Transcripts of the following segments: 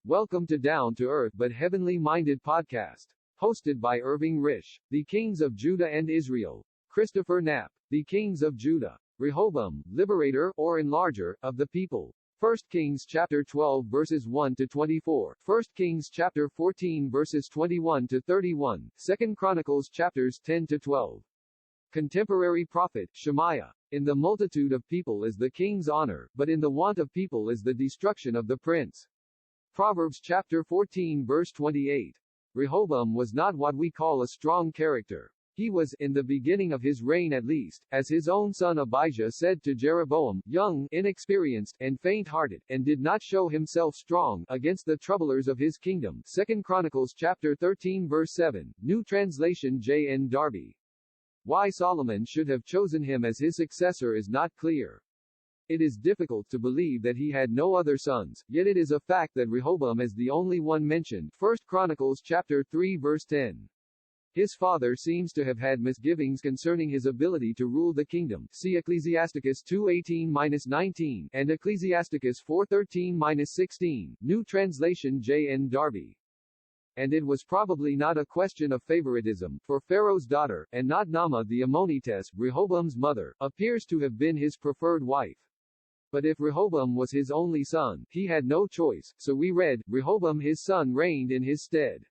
Welcome to Down to Earth but Heavenly Minded podcast. Hosted by Irving Risch. The Kings of Judah and Israel. Christopher Knapp. The Kings of Judah. Rehoboam, liberator, or enlarger, of the people. 1 Kings chapter 12 verses 1 to 24. 1 Kings chapter 14 verses 21 to 31. 2 Chronicles chapters 10 to 12. Contemporary prophet, Shemaiah. In the multitude of people is the king's honor, but in the want of people is the destruction of the prince. Proverbs chapter 14 verse 28. Rehoboam was not what we call a strong character. He was, in the beginning of his reign at least, as his own son Abijah said to Jeroboam, young, inexperienced, and faint-hearted, and did not show himself strong against the troublers of his kingdom. 2 Chronicles chapter 13 verse 7, New Translation J.N. Darby. Why Solomon should have chosen him as his successor is not clear. It is difficult to believe that he had no other sons, yet it is a fact that Rehoboam is the only one mentioned. 1 Chronicles chapter 3 verse 10. His father seems to have had misgivings concerning his ability to rule the kingdom. See Ecclesiasticus 2:18-19 and Ecclesiasticus 4:13-16, New Translation J.N. Darby. And it was probably not a question of favoritism, for Pharaoh's daughter, and not Naamah the Ammonitess, Rehoboam's mother, appears to have been his preferred wife. But if Rehoboam was his only son, he had no choice, so we read, Rehoboam his son reigned in his stead.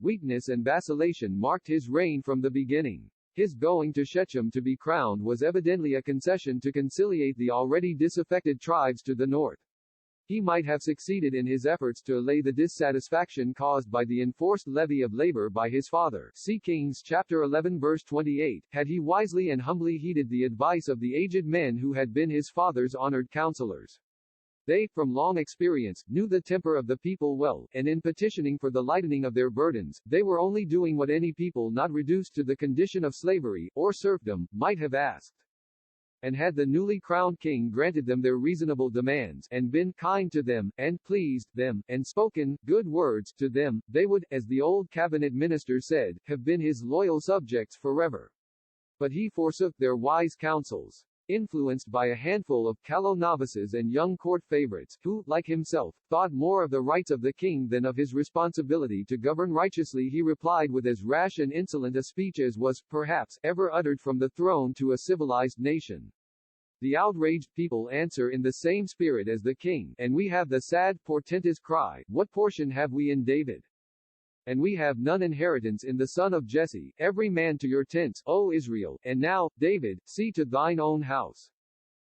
Weakness and vacillation marked his reign from the beginning. His going to Shechem to be crowned was evidently a concession to conciliate the already disaffected tribes to the north. He might have succeeded in his efforts to allay the dissatisfaction caused by the enforced levy of labor by his father. See Kings chapter 11 verse 28, had he wisely and humbly heeded the advice of the aged men who had been his father's honored counselors. They, from long experience, knew the temper of the people well, and in petitioning for the lightening of their burdens, they were only doing what any people not reduced to the condition of slavery, or serfdom, might have asked. And had the newly crowned king granted them their reasonable demands, and been kind to them, and pleased them, and spoken good words to them, they would, as the old cabinet minister said, have been his loyal subjects forever. But he forsook their wise counsels. Influenced by a handful of callow novices and young court favorites, who, like himself, thought more of the rights of the king than of his responsibility to govern righteously, he replied with as rash and insolent a speech as was, perhaps, ever uttered from the throne to a civilized nation. The outraged people answer in the same spirit as the king, and we have the sad, portentous cry, what portion have we in David? And we have none inheritance in the son of Jesse. Every man to your tents, O Israel, and now, David, see to thine own house.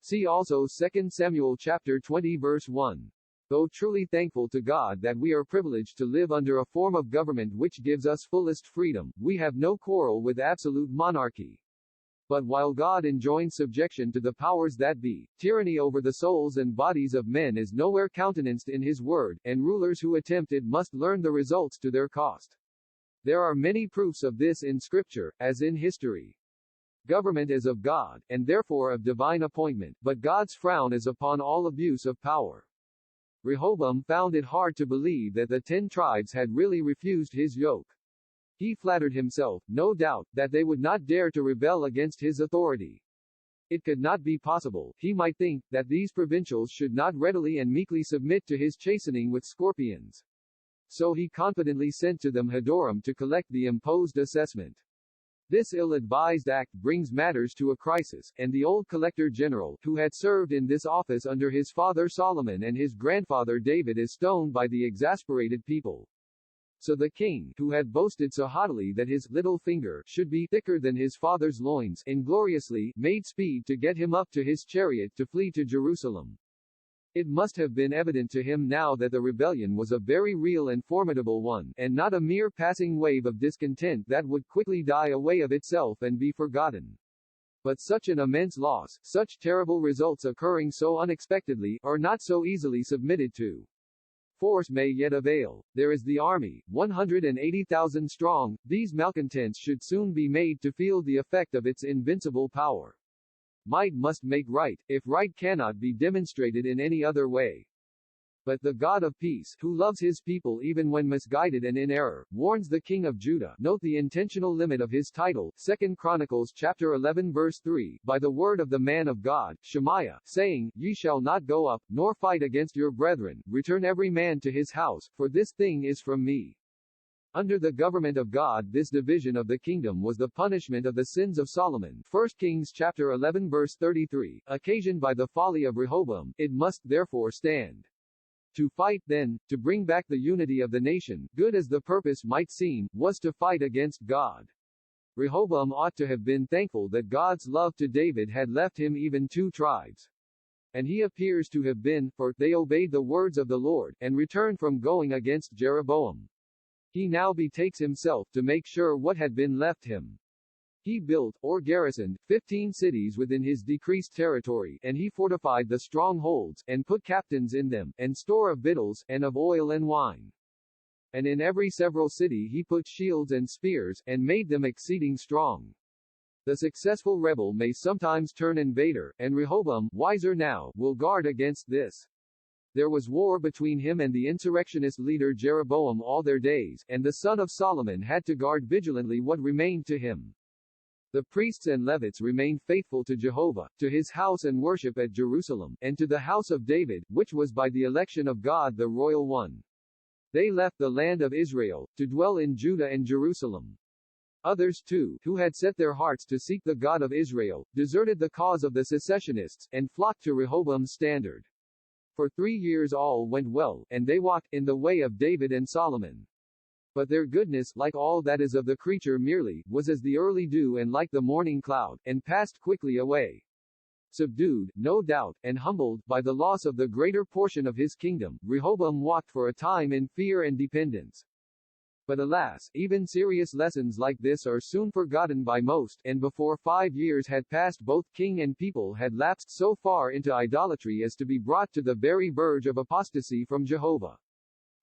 See also 2 Samuel chapter 20 verse 1. Though truly thankful to God that we are privileged to live under a form of government which gives us fullest freedom, we have no quarrel with absolute monarchy. But while God enjoins subjection to the powers that be, tyranny over the souls and bodies of men is nowhere countenanced in his word, and rulers who attempt it must learn the results to their cost. There are many proofs of this in Scripture, as in history. Government is of God, and therefore of divine appointment, but God's frown is upon all abuse of power. Rehoboam found it hard to believe that the 10 tribes had really refused his yoke. He flattered himself, no doubt, that they would not dare to rebel against his authority. It could not be possible, he might think, that these provincials should not readily and meekly submit to his chastening with scorpions. So he confidently sent to them Hadoram to collect the imposed assessment. This ill-advised act brings matters to a crisis, and the old collector general, who had served in this office under his father Solomon and his grandfather David, is stoned by the exasperated people. So the king, who had boasted so haughtily that his little finger should be thicker than his father's loins, ingloriously made speed to get him up to his chariot to flee to Jerusalem. It must have been evident to him now that the rebellion was a very real and formidable one, and not a mere passing wave of discontent that would quickly die away of itself and be forgotten. But such an immense loss, such terrible results occurring so unexpectedly, are not so easily submitted to. Force may yet avail. There is the army, 180,000 strong. These malcontents should soon be made to feel the effect of its invincible power. Might must make right, if right cannot be demonstrated in any other way. But the God of peace, who loves his people even when misguided and in error, warns the king of Judah. Note the intentional limit of his title, 2 Chronicles chapter 11 verse 3, by the word of the man of God, Shemaiah, saying, Ye shall not go up, nor fight against your brethren, return every man to his house, for this thing is from me. Under the government of God, this division of the kingdom was the punishment of the sins of Solomon, 1 Kings chapter 11 verse 33, occasioned by the folly of Rehoboam. It must therefore stand. To fight, then, to bring back the unity of the nation, good as the purpose might seem, was to fight against God. Rehoboam ought to have been thankful that God's love to David had left him even 2 tribes. And he appears to have been, for they obeyed the words of the Lord, and returned from going against Jeroboam. He now betakes himself to make sure what had been left him. He built, or garrisoned, 15 cities within his decreased territory, and he fortified the strongholds, and put captains in them, and store of victuals, and of oil and wine. And in every several city he put shields and spears, and made them exceeding strong. The successful rebel may sometimes turn invader, and Rehoboam, wiser now, will guard against this. There was war between him and the insurrectionist leader Jeroboam all their days, and the son of Solomon had to guard vigilantly what remained to him. The priests and Levites remained faithful to Jehovah, to his house and worship at Jerusalem, and to the house of David, which was by the election of God the royal one. They left the land of Israel, to dwell in Judah and Jerusalem. Others too, who had set their hearts to seek the God of Israel, deserted the cause of the secessionists, and flocked to Rehoboam's standard. For 3 years all went well, and they walked in the way of David and Solomon. But their goodness, like all that is of the creature merely, was as the early dew and like the morning cloud, and passed quickly away. Subdued, no doubt, and humbled, by the loss of the greater portion of his kingdom, Rehoboam walked for a time in fear and dependence. But alas, even serious lessons like this are soon forgotten by most, and before 5 years had passed both king and people had lapsed so far into idolatry as to be brought to the very verge of apostasy from Jehovah.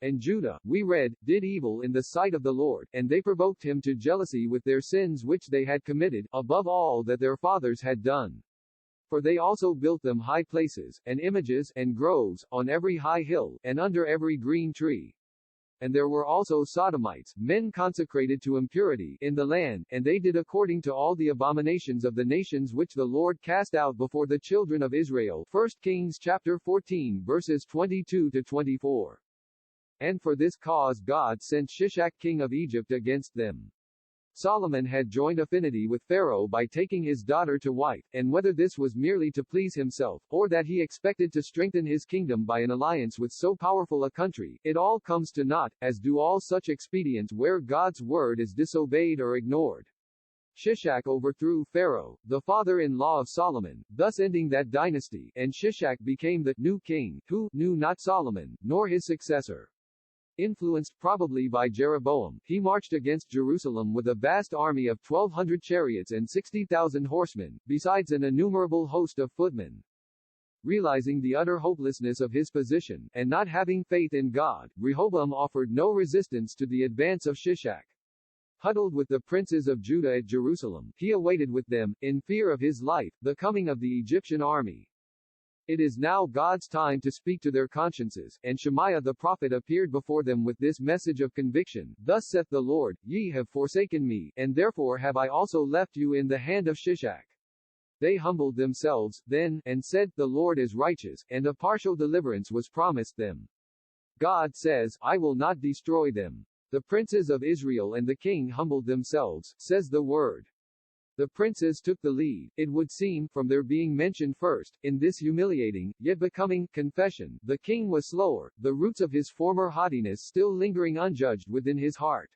And Judah, we read, did evil in the sight of the Lord, and they provoked him to jealousy with their sins which they had committed, above all that their fathers had done. For they also built them high places, and images, and groves, on every high hill, and under every green tree. And there were also Sodomites, men consecrated to impurity, in the land, and they did according to all the abominations of the nations which the Lord cast out before the children of Israel. 1 Kings chapter 14 verses 22 to 24. And for this cause God sent Shishak king of Egypt against them. Solomon had joined affinity with Pharaoh by taking his daughter to wife, and whether this was merely to please himself, or that he expected to strengthen his kingdom by an alliance with so powerful a country, it all comes to naught, as do all such expedients where God's word is disobeyed or ignored. Shishak overthrew Pharaoh, the father-in-law of Solomon, thus ending that dynasty, and Shishak became the new king, who knew not Solomon, nor his successor. Influenced probably by Jeroboam, he marched against Jerusalem with a vast army of 1,200 chariots and 60,000 horsemen, besides an innumerable host of footmen. Realizing the utter hopelessness of his position, and not having faith in God, Rehoboam offered no resistance to the advance of Shishak. Huddled with the princes of Judah at Jerusalem, he awaited with them, in fear of his life, the coming of the Egyptian army. It is now God's time to speak to their consciences, and Shemaiah the prophet appeared before them with this message of conviction. Thus saith the Lord, Ye have forsaken me, and therefore have I also left you in the hand of Shishak. They humbled themselves, then, and said, The Lord is righteous, and a partial deliverance was promised them. God says, I will not destroy them. The princes of Israel and the king humbled themselves, says the word. The princes took the lead, it would seem, from their being mentioned first, in this humiliating, yet becoming, confession. The king was slower, the roots of his former haughtiness still lingering unjudged within his heart.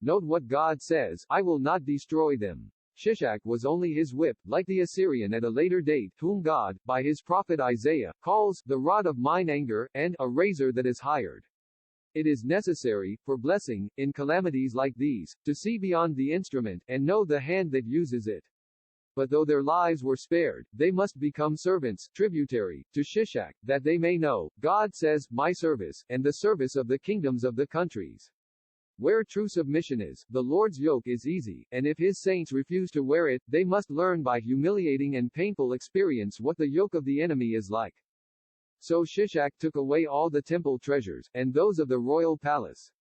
Note what God says, I will not destroy them. Shishak was only his whip, like the Assyrian at a later date, whom God, by his prophet Isaiah, calls, the rod of mine anger, and a razor that is hired. It is necessary, for blessing, in calamities like these, to see beyond the instrument, and know the hand that uses it. But though their lives were spared, they must become servants, tributary, to Shishak, that they may know, God says, my service, and the service of the kingdoms of the countries. Where true submission is, the Lord's yoke is easy, and if his saints refuse to wear it, they must learn by humiliating and painful experience what the yoke of the enemy is like. So Shishak took away all the temple treasures, and those of the royal palace.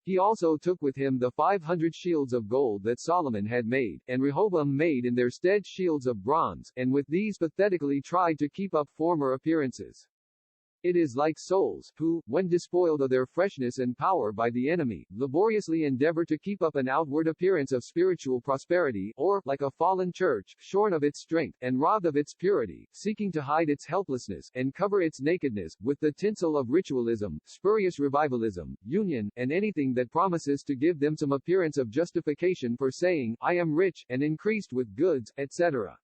He also took with him the 500 shields of gold that Solomon had made, and Rehoboam made in their stead shields of bronze, and with these pathetically tried to keep up former appearances. It is like souls, who, when despoiled of their freshness and power by the enemy, laboriously endeavor to keep up an outward appearance of spiritual prosperity, or, like a fallen church, shorn of its strength, and robbed of its purity, seeking to hide its helplessness, and cover its nakedness, with the tinsel of ritualism, spurious revivalism, union, and anything that promises to give them some appearance of justification for saying, I am rich, and increased with goods, etc.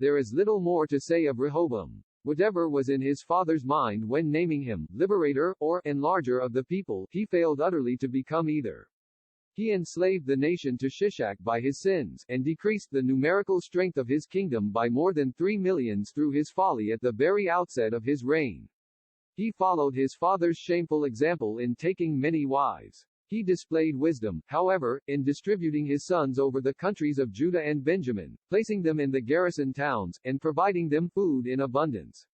There is little more to say of Rehoboam. Whatever was in his father's mind when naming him liberator or enlarger of the people, he failed utterly to become either. He enslaved the nation to Shishak by his sins, and decreased the numerical strength of his kingdom by more than 3 millions through his folly at the very outset of his reign. He followed his father's shameful example in taking many wives. He displayed wisdom, however, in distributing his sons over the countries of Judah and Benjamin, placing them in the garrison towns, and providing them food in abundance.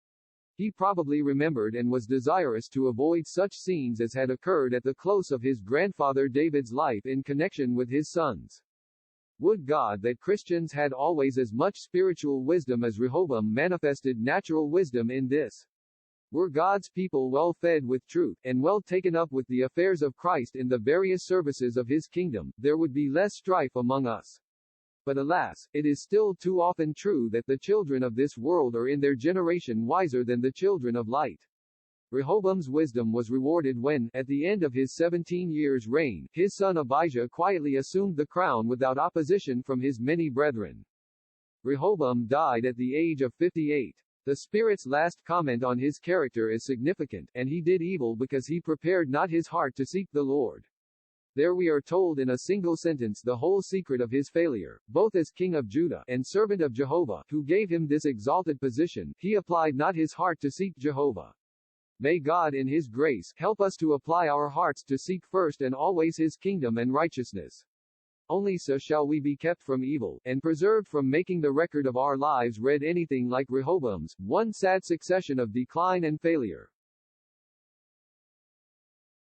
He probably remembered and was desirous to avoid such scenes as had occurred at the close of his grandfather David's life in connection with his sons. Would God that Christians had always as much spiritual wisdom as Rehoboam manifested natural wisdom in this. Were God's people well fed with truth, and well taken up with the affairs of Christ in the various services of his kingdom, there would be less strife among us. But alas, it is still too often true that the children of this world are in their generation wiser than the children of light. Rehoboam's wisdom was rewarded when, at the end of his 17 years' reign, his son Abijah quietly assumed the crown without opposition from his many brethren. Rehoboam died at the age of 58. The Spirit's last comment on his character is significant, and he did evil because he prepared not his heart to seek the Lord. There we are told in a single sentence the whole secret of his failure, both as king of Judah and servant of Jehovah, who gave him this exalted position. He applied not his heart to seek Jehovah. May God in his grace help us to apply our hearts to seek first and always his kingdom and righteousness. Only so shall we be kept from evil, and preserved from making the record of our lives read anything like Rehoboam's, one sad succession of decline and failure.